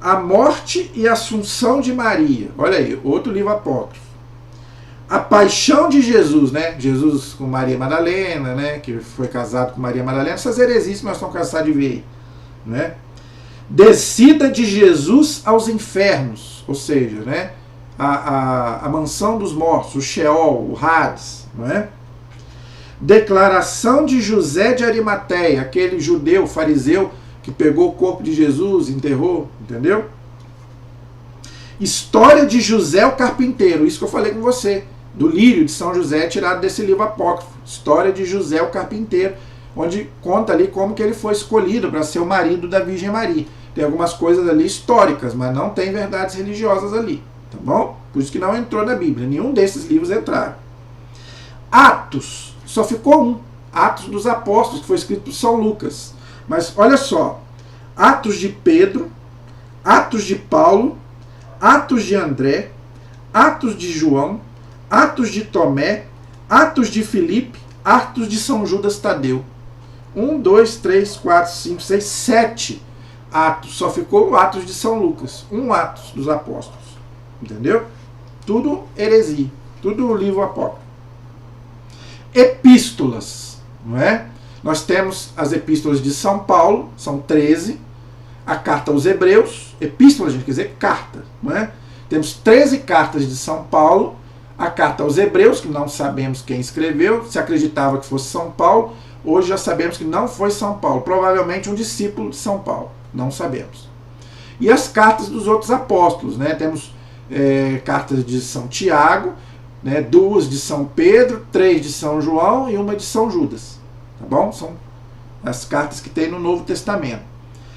A Morte e Assunção de Maria, olha aí, outro livro apócrifo. A Paixão de Jesus, né? Jesus com Maria Madalena, né? Que foi casado com Maria Madalena. Essas heresias que nós estamos cansados de ver aí, né? Descida de Jesus aos infernos, ou seja, né? A mansão dos mortos, o Sheol, o Hades, não é? Declaração de José de Arimateia, aquele judeu, fariseu, que pegou o corpo de Jesus, enterrou, entendeu? História de José o carpinteiro, isso que eu falei com você do Lírio de São José, tirado desse livro apócrifo, História de José o Carpinteiro, onde conta ali como que ele foi escolhido para ser o marido da Virgem Maria. Tem algumas coisas ali históricas, mas não tem verdades religiosas ali, tá bom? Por isso que não entrou na Bíblia, nenhum desses livros entraram. Atos, só ficou um, Atos dos Apóstolos, que foi escrito por São Lucas. Mas olha só, Atos de Pedro, Atos de Paulo, Atos de André, Atos de João, Atos de Tomé, Atos de Filipe, Atos de São Judas Tadeu. 1, 2, 3, 4, 5, 6, 7 Atos. Só ficou o Atos de São Lucas. Um Atos dos Apóstolos. Entendeu? Tudo heresia. Tudo livro apócrifo. Epístolas. Não é? Nós temos as epístolas de São Paulo. São 13. A carta aos Hebreus. Epístola, a gente quer dizer carta. Não é? Temos 13 cartas de São Paulo. A carta aos Hebreus, que não sabemos quem escreveu. Se acreditava que fosse São Paulo. Hoje já sabemos que não foi São Paulo. Provavelmente um discípulo de São Paulo. Não sabemos. E as cartas dos outros apóstolos. Né? Temos cartas de São Tiago, né? 2 de São Pedro, 3 de São João e uma de São Judas. Tá bom? São as cartas que tem no Novo Testamento.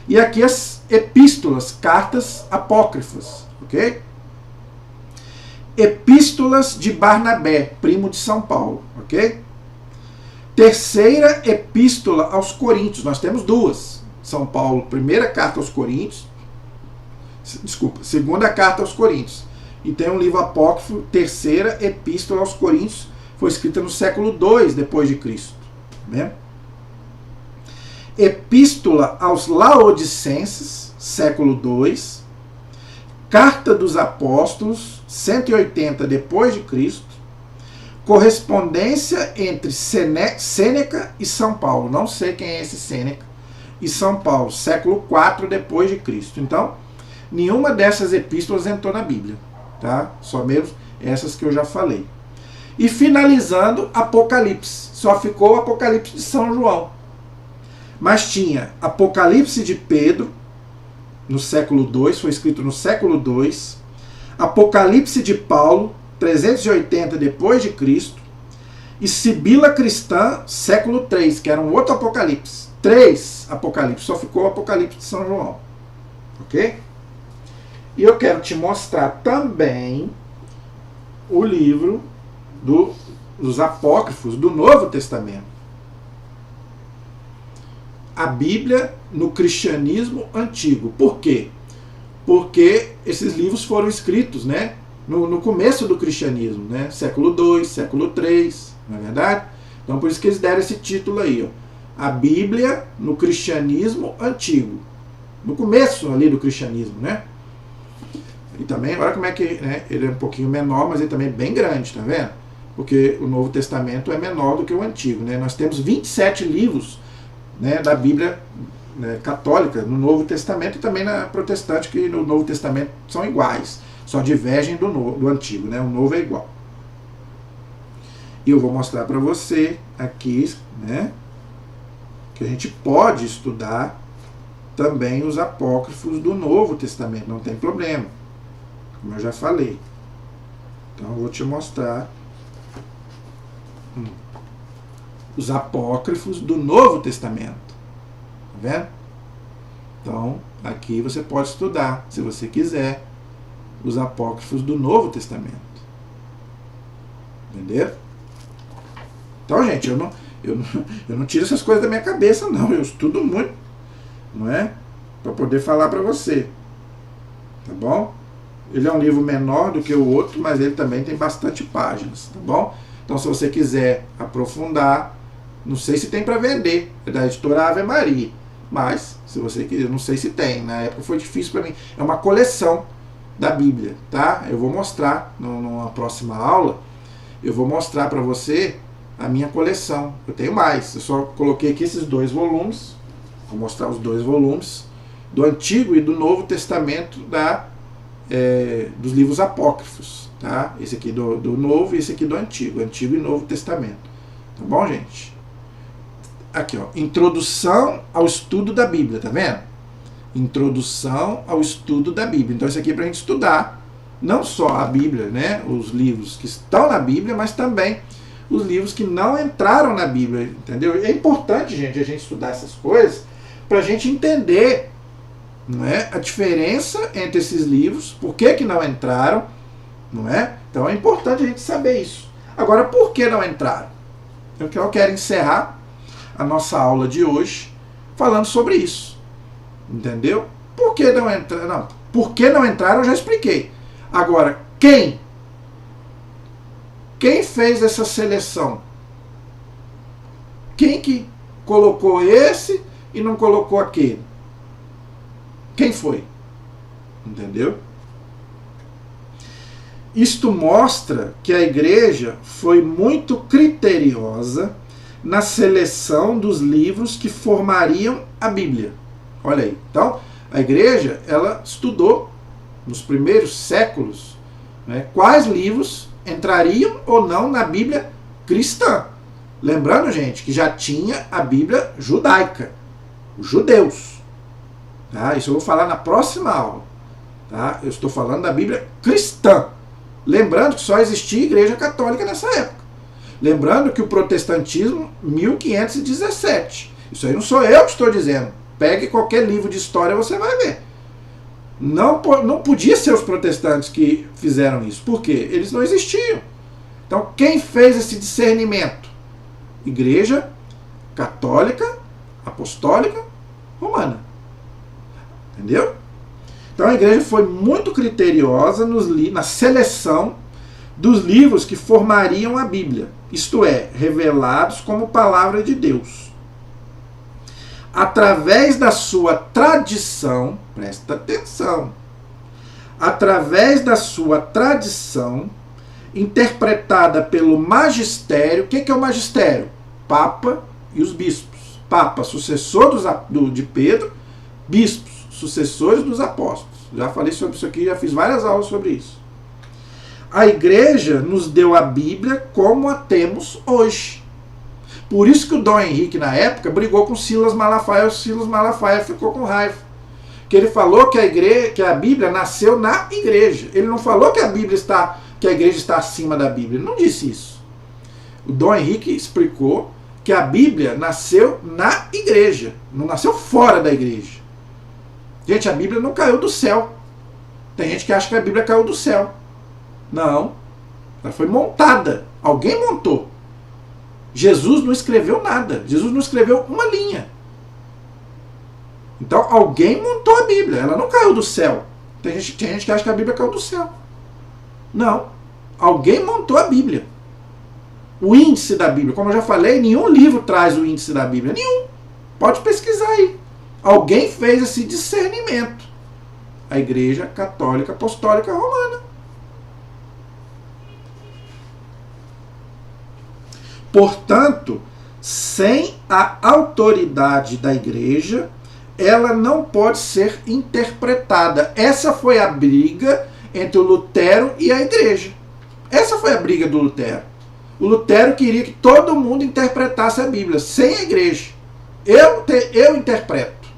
E aqui as epístolas, cartas apócrifas. Ok? Epístolas de Barnabé, primo de São Paulo. Ok? Terceira epístola aos Coríntios. Nós temos duas. São Paulo, primeira carta aos Coríntios. Desculpa, segunda carta aos Coríntios. E tem um livro apócrifo, terceira epístola aos Coríntios. Foi escrita no século II depois de Cristo. Né? Epístola aos Laodicenses, século II. Carta dos Apóstolos, 180 depois de Cristo. Correspondência entre Sêneca e São Paulo. Não sei quem é esse Sêneca. E São Paulo, século IV depois de Cristo. Então, nenhuma dessas epístolas entrou na Bíblia. Tá? Só mesmo essas que eu já falei. E finalizando, Apocalipse. Só ficou o Apocalipse de São João. Mas tinha Apocalipse de Pedro, no século II, foi escrito no século II. Apocalipse de Paulo, 380 depois de Cristo, e Sibila Cristã, século III, que era um outro Apocalipse. 3 Apocalipse, só ficou o Apocalipse de São João. Ok? E eu quero te mostrar também o livro dos apócrifos do Novo Testamento. A Bíblia no cristianismo antigo. Por quê? Porque esses livros foram escritos, né, no começo do cristianismo, né, século II, século III, não é verdade? Então por isso que eles deram esse título aí, ó, a Bíblia no cristianismo antigo, no começo ali do cristianismo, né? E também, olha como é que, né, ele é um pouquinho menor, mas ele também é bem grande, tá vendo? Porque o Novo Testamento é menor do que o Antigo, né? Nós temos 27 livros, né, da Bíblia, né, católica no Novo Testamento e também na protestante, que no Novo Testamento são iguais, só divergem do Antigo, né? O Novo é igual. E eu vou mostrar para você aqui, né, que a gente pode estudar também os apócrifos do Novo Testamento, não tem problema, como eu já falei. Então eu vou te mostrar os apócrifos do Novo Testamento. Tá vendo? Então, aqui você pode estudar, se você quiser, os apócrifos do Novo Testamento. Entendeu? Então, gente, eu não tiro essas coisas da minha cabeça, não. Eu estudo muito, não é? Para poder falar para você. Tá bom? Ele é um livro menor do que o outro, mas ele também tem bastante páginas, tá bom? Então, se você quiser aprofundar, não sei se tem para vender, é da editora Ave Maria, mas se você quiser, não sei se tem, na época foi difícil para mim. É uma coleção da Bíblia, tá? Eu vou mostrar numa próxima aula, eu vou mostrar para você a minha coleção. Eu tenho mais, eu só coloquei aqui esses 2 volumes, vou mostrar os 2 volumes do Antigo e do Novo Testamento dos livros apócrifos, tá? Esse aqui do Novo e esse aqui do Antigo e Novo Testamento, tá bom, gente? Aqui, ó, introdução ao estudo da Bíblia, tá vendo? Introdução ao estudo da Bíblia. Então isso aqui é pra gente estudar Não só a Bíblia, né? Os livros que estão na Bíblia, mas também os livros que não entraram na Bíblia, entendeu? É importante, gente, a gente estudar essas coisas para a gente entender, não é, a diferença entre esses livros, por que não entraram, não é? Então é importante a gente saber isso. Agora, por que não entraram? Eu quero encerrar a nossa aula de hoje falando sobre isso, entendeu? Por que não entraram? Não, por que não entraram eu já expliquei. Agora, quem fez essa seleção? Quem que colocou esse e não colocou aquele? Quem foi? Entendeu? Isto mostra que a igreja foi muito criteriosa na seleção dos livros que formariam a Bíblia. Olha aí. Então, a igreja, ela estudou nos primeiros séculos, né, quais livros entrariam ou não na Bíblia cristã. Lembrando, gente, que já tinha a Bíblia judaica, os judeus. Tá? Isso eu vou falar na próxima aula. Tá? Eu estou falando da Bíblia cristã. Lembrando que só existia igreja católica nessa época. Lembrando que o protestantismo, 1517. Isso aí não sou eu que estou dizendo. Pegue qualquer livro de história, você vai ver. Não podia ser os protestantes que fizeram isso. Por quê? Eles não existiam. Então, quem fez esse discernimento? Igreja católica, apostólica, romana. Entendeu? Então, a igreja foi muito criteriosa na seleção dos livros que formariam a Bíblia. Isto é, revelados como palavra de Deus. Através da sua tradição, presta atenção, através da sua tradição, interpretada pelo magistério. O que é o magistério? Papa e os bispos. Papa, sucessor de Pedro, bispos, sucessores dos apóstolos. Já falei sobre isso aqui, já fiz várias aulas sobre isso. A igreja nos deu a Bíblia como a temos hoje. Por isso que o Dom Henrique, na época, brigou com Silas Malafaia. O Silas Malafaia ficou com raiva. Que ele falou que a Bíblia nasceu na igreja. Ele não falou que a igreja está acima da Bíblia. Ele não disse isso. O Dom Henrique explicou que a Bíblia nasceu na igreja. Não nasceu fora da igreja. Gente, a Bíblia não caiu do céu. Tem gente que acha que a Bíblia caiu do céu. Não. Ela foi montada. Alguém montou. Jesus não escreveu nada. Jesus não escreveu uma linha. Então alguém montou a Bíblia. Ela não caiu do céu. Tem gente que acha que a Bíblia caiu do céu. Não. Alguém montou a Bíblia. O índice da Bíblia, como eu já falei, nenhum livro traz o índice da Bíblia. Nenhum. Pode pesquisar aí. Alguém fez esse discernimento. A Igreja Católica Apostólica Romana. Portanto, sem a autoridade da igreja, ela não pode ser interpretada. Essa foi a briga entre o Lutero e a igreja. Essa foi a briga do Lutero. O Lutero queria que todo mundo interpretasse a Bíblia, sem a igreja. Eu interpreto.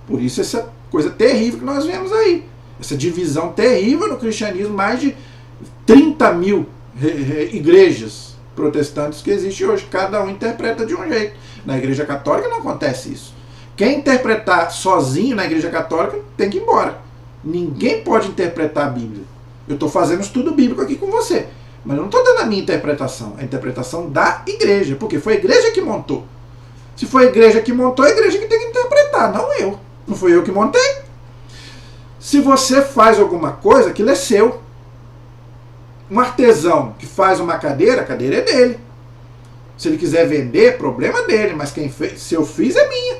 Por isso essa coisa terrível que nós vemos aí. Essa divisão terrível no cristianismo, mais de 30 mil igrejas protestantes que existe hoje, cada um interpreta de um jeito. Na Igreja Católica não acontece isso. Quem interpretar sozinho na Igreja Católica tem que ir embora. Ninguém pode interpretar a Bíblia. Eu estou fazendo estudo bíblico aqui com você, mas eu não estou dando a minha interpretação, a interpretação da igreja, porque foi a igreja que montou. Se foi a igreja que montou, a igreja que tem que interpretar, não eu. Não fui eu que montei. Se você faz alguma coisa, aquilo é seu. Um artesão que faz uma cadeira, a cadeira é dele. Se ele quiser vender, problema dele, mas quem fez, se eu fiz, é minha.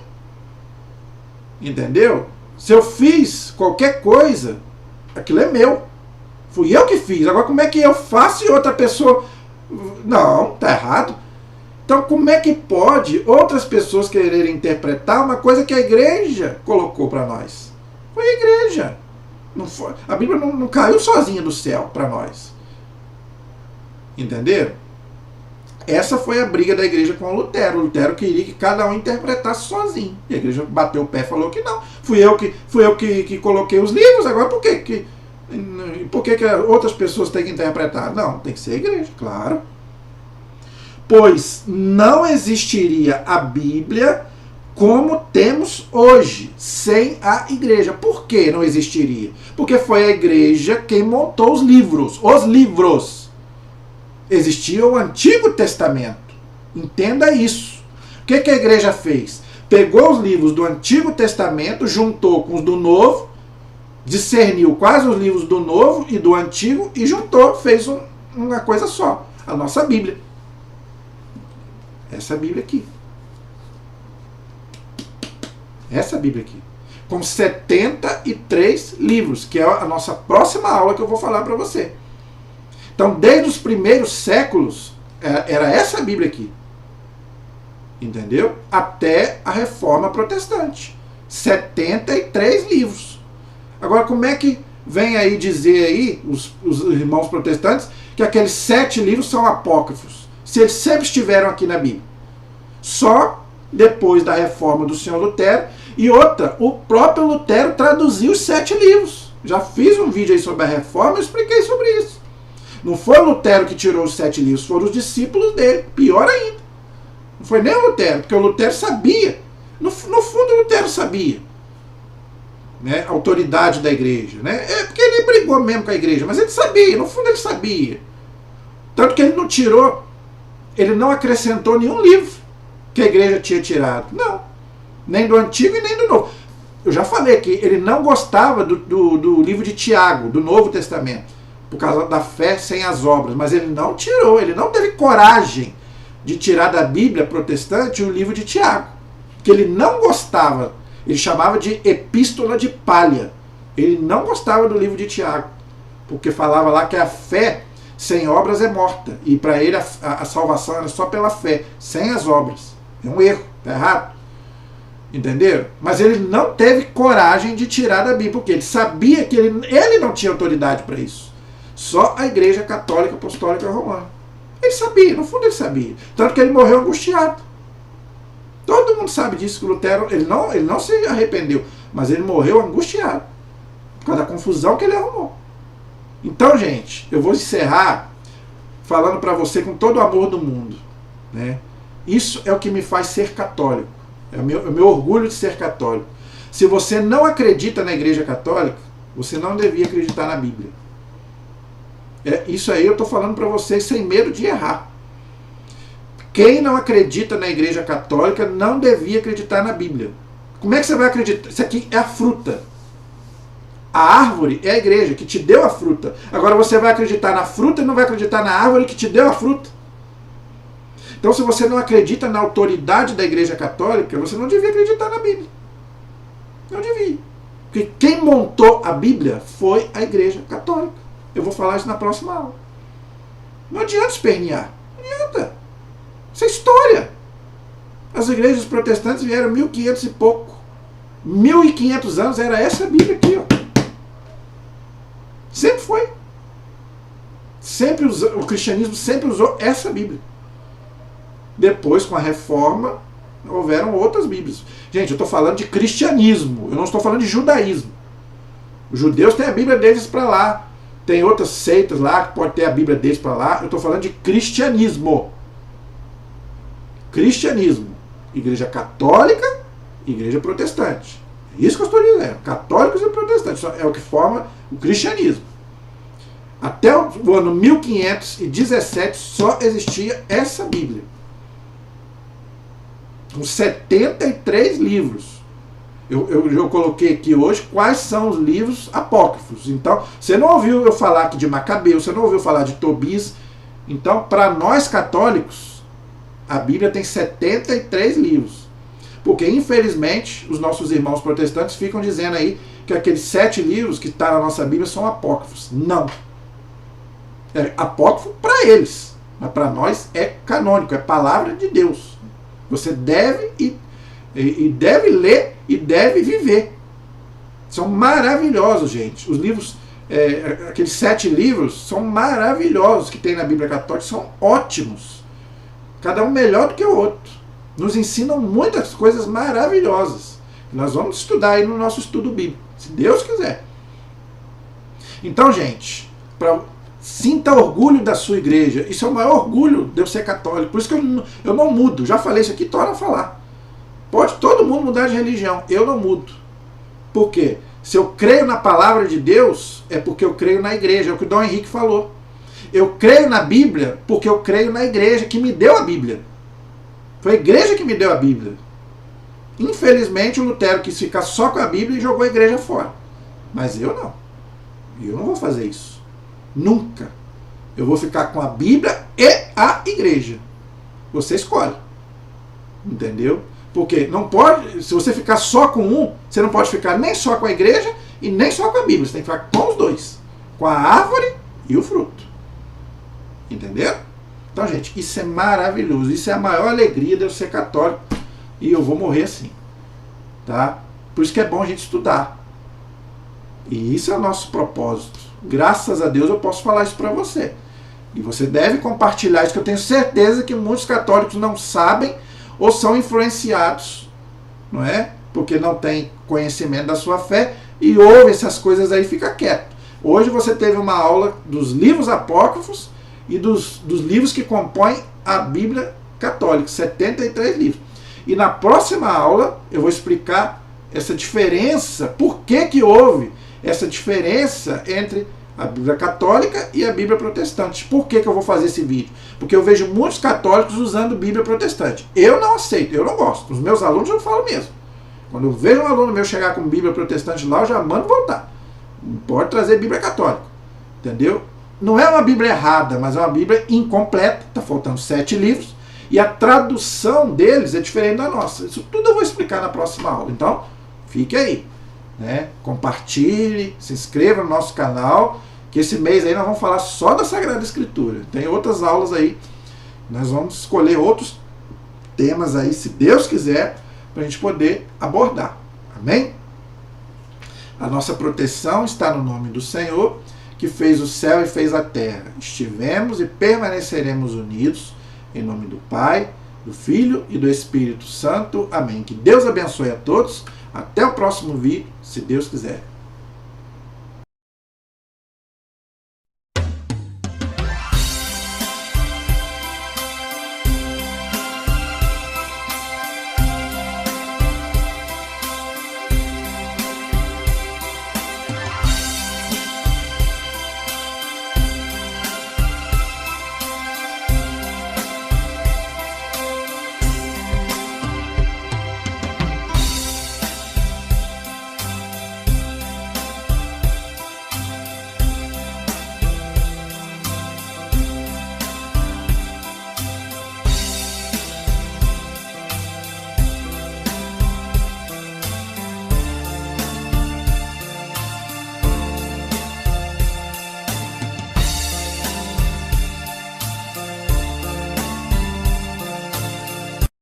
Entendeu? Se eu fiz qualquer coisa, aquilo é meu. Fui eu que fiz. Agora como é que eu faço e outra pessoa... Não, tá errado. Então como é que pode outras pessoas quererem interpretar uma coisa que a igreja colocou para nós? Foi a igreja. Não foi, a Bíblia não caiu sozinha do céu para nós. Entenderam? Essa foi a briga da igreja com o Lutero. O Lutero queria que cada um interpretasse sozinho. E a igreja bateu o pé e falou que não. Fui eu que coloquei os livros, agora por quê? E por que outras pessoas têm que interpretar? Não, tem que ser a igreja, claro. Pois não existiria a Bíblia como temos hoje, sem a igreja. Por que não existiria? Porque foi a igreja quem montou os livros. Os livros. Existia o Antigo Testamento. Entenda isso. O que a igreja fez? Pegou os livros do Antigo Testamento, juntou com os do Novo, discerniu quais os livros do Novo e do Antigo e juntou, fez uma coisa só. A nossa Bíblia. Essa Bíblia aqui. Essa Bíblia aqui. Com 73 livros, que é a nossa próxima aula que eu vou falar para você. Então, desde os primeiros séculos, era essa Bíblia aqui. Entendeu? Até a Reforma Protestante. 73 livros. Agora, como é que vem aí dizer aí, os irmãos protestantes, que aqueles 7 livros são apócrifos? Se eles sempre estiveram aqui na Bíblia. Só depois da reforma do senhor Lutero. E outra, o próprio Lutero traduziu os 7 livros. Já fiz um vídeo aí sobre a reforma, eu expliquei sobre isso. Não foi o Lutero que tirou os 7 livros, foram os discípulos dele. Pior ainda. Não foi nem o Lutero, porque o Lutero sabia. No fundo o Lutero sabia. Né? A autoridade da igreja. Né? É porque ele brigou mesmo com a igreja, mas ele sabia, no fundo ele sabia. Tanto que ele não tirou, ele não acrescentou nenhum livro que a igreja tinha tirado. Não. Nem do Antigo e nem do Novo. Eu já falei que ele não gostava do livro de Tiago, do Novo Testamento, por causa da fé sem as obras. Mas ele não tirou, ele não teve coragem de tirar da Bíblia protestante o livro de Tiago. Que ele não gostava. Ele chamava de epístola de palha. Ele não gostava do livro de Tiago. Porque falava lá que a fé sem obras é morta. E para ele a salvação era só pela fé, sem as obras. É um erro, está errado. Entenderam? Mas ele não teve coragem de tirar da Bíblia, porque ele sabia que ele não tinha autoridade para isso. Só a Igreja Católica Apostólica Romana. Ele sabia, no fundo ele sabia. Tanto que ele morreu angustiado. Todo mundo sabe disso, que o Lutero, ele não se arrependeu, mas ele morreu angustiado, por causa da confusão que ele arrumou. Então, gente, eu vou encerrar falando para você com todo o amor do mundo. Né? Isso é o que me faz ser católico. É o meu orgulho de ser católico. Se você não acredita na Igreja Católica, você não devia acreditar na Bíblia. Isso aí eu estou falando para vocês sem medo de errar. Quem não acredita na Igreja Católica não devia acreditar na Bíblia. Como é que você vai acreditar? Isso aqui é a fruta. A árvore é a igreja que te deu a fruta. Agora você vai acreditar na fruta e não vai acreditar na árvore que te deu a fruta. Então, se você não acredita na autoridade da Igreja Católica, você não devia acreditar na Bíblia. Não devia. Porque quem montou a Bíblia foi a Igreja Católica. Eu vou falar isso na próxima aula. Não adianta espernear. Não adianta. Isso é história. As igrejas protestantes vieram 1500 e pouco. 1500 anos era essa Bíblia aqui, ó. Sempre foi. O cristianismo sempre usou essa Bíblia. Depois, com a reforma, houveram outras Bíblias. Gente, eu estou falando de cristianismo, eu não estou falando de judaísmo. Os judeus têm a Bíblia deles para lá. Tem outras seitas lá que podem ter a Bíblia deles para lá. Eu estou falando de cristianismo. Cristianismo. Igreja católica e igreja protestante. É isso que eu estou dizendo. Católicos e protestantes. É o que forma o cristianismo. Até o ano 1517 só existia essa Bíblia. Com 73 livros. Eu coloquei aqui hoje quais são os livros apócrifos. Então, você não ouviu eu falar aqui de Macabeu, você não ouviu falar de Tobias. Então, para nós católicos, a Bíblia tem 73 livros. Porque, infelizmente, os nossos irmãos protestantes ficam dizendo aí que aqueles 7 livros que estão na nossa Bíblia são apócrifos. Não. É apócrifo para eles. Mas para nós é canônico, é palavra de Deus. Você deve e deve ler e deve viver. São maravilhosos, gente. Os livros, aqueles 7 livros, são maravilhosos que tem na Bíblia Católica, são ótimos. Cada um melhor do que o outro. Nos ensinam muitas coisas maravilhosas. Nós vamos estudar aí no nosso estudo bíblico, se Deus quiser. Então, gente, sinta orgulho da sua igreja. Isso é o maior orgulho de eu ser católico. Por isso que eu não mudo. Já falei isso aqui, torna a falar. Pode todo mundo mudar de religião. Eu não mudo. Por quê? Se eu creio na palavra de Deus, é porque eu creio na igreja. É o que o Dom Henrique falou. Eu creio na Bíblia porque eu creio na igreja que me deu a Bíblia. Foi a igreja que me deu a Bíblia. Infelizmente, o Lutero quis ficar só com a Bíblia e jogou a igreja fora. Mas eu não. Eu não vou fazer isso. Nunca. Eu vou ficar com a Bíblia e a igreja. Você escolhe. Entendeu? Porque não pode, se você ficar só com um, você não pode ficar nem só com a igreja e nem só com a Bíblia. Você tem que ficar com os dois. Com a árvore e o fruto. Entendeu? Então, gente, isso é maravilhoso. Isso é a maior alegria de eu ser católico. E eu vou morrer assim. Tá? Por isso que é bom a gente estudar. E isso é o nosso propósito. Graças a Deus eu posso falar isso para você. E você deve compartilhar isso, que eu tenho certeza que muitos católicos não sabem ou são influenciados, não é? Porque não tem conhecimento da sua fé e ouve essas coisas aí e fica quieto. Hoje você teve uma aula dos livros apócrifos e dos livros que compõem a Bíblia católica, 73 livros. E na próxima aula eu vou explicar essa diferença, por que houve essa diferença entre a Bíblia católica e a Bíblia protestante. Por que eu vou fazer esse vídeo? Porque eu vejo muitos católicos usando Bíblia protestante. Eu não aceito, eu não gosto. Os meus alunos eu falo mesmo. Quando eu vejo um aluno meu chegar com Bíblia protestante lá, eu já mando voltar. Não pode trazer Bíblia católica. Entendeu? Não é uma Bíblia errada, mas é uma Bíblia incompleta. Está faltando 7 livros. E a tradução deles é diferente da nossa. Isso tudo eu vou explicar na próxima aula. Então, fique aí. Né? Compartilhe, se inscreva no nosso canal, que esse mês aí nós vamos falar só da Sagrada Escritura. Tem outras aulas aí. Nós vamos escolher outros temas aí, se Deus quiser, para a gente poder abordar. Amém? A nossa proteção está no nome do Senhor, que fez o céu e fez a terra. Estivemos e permaneceremos unidos, em nome do Pai, do Filho e do Espírito Santo. Amém. Que Deus abençoe a todos. Até o próximo vídeo, se Deus quiser.